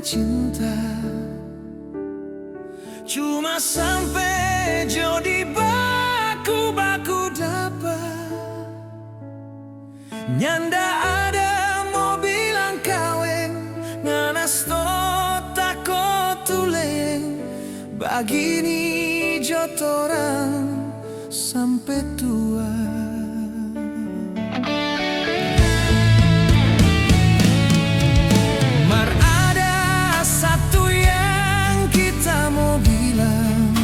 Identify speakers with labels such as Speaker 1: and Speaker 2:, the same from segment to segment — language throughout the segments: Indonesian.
Speaker 1: pecinta. Cuma sampai jodi baku dapat nyanda ada mobil ang kaweng nganas to tako tuleng bagini jotoran sampai tua. Mar ada satu yang kita mau bilang,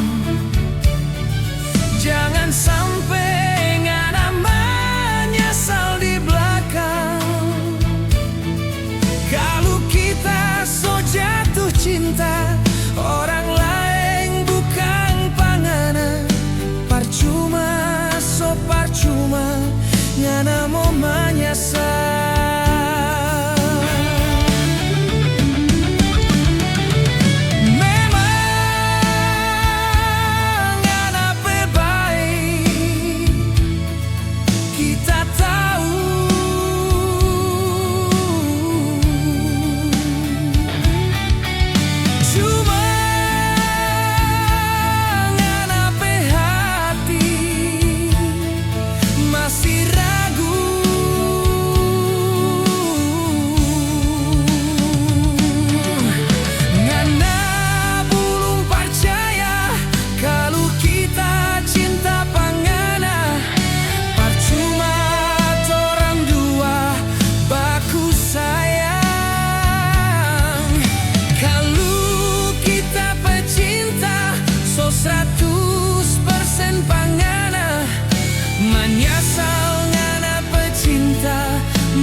Speaker 1: jangan sampai ngana menyesal di belakang. Kalau kita so jatuh cinta, orang lain bukan panganan. Percuma so percuma ngana mau menyesal.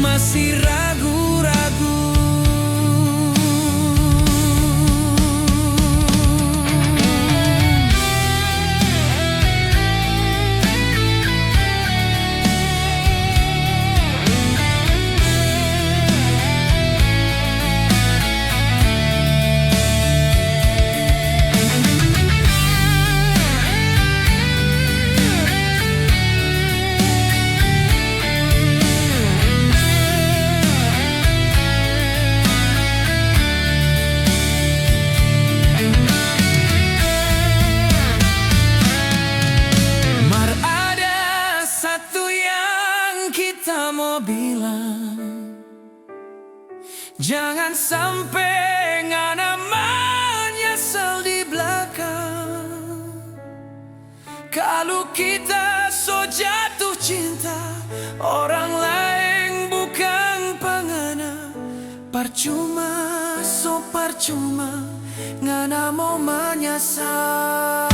Speaker 1: Masih ragu-ragu. Kita mau bilang, jangan sampai ngana menyesal di belakang. Kalau kita so jatuh cinta, orang lain bukan pangana. Percuma so percuma ngana mau menyesal.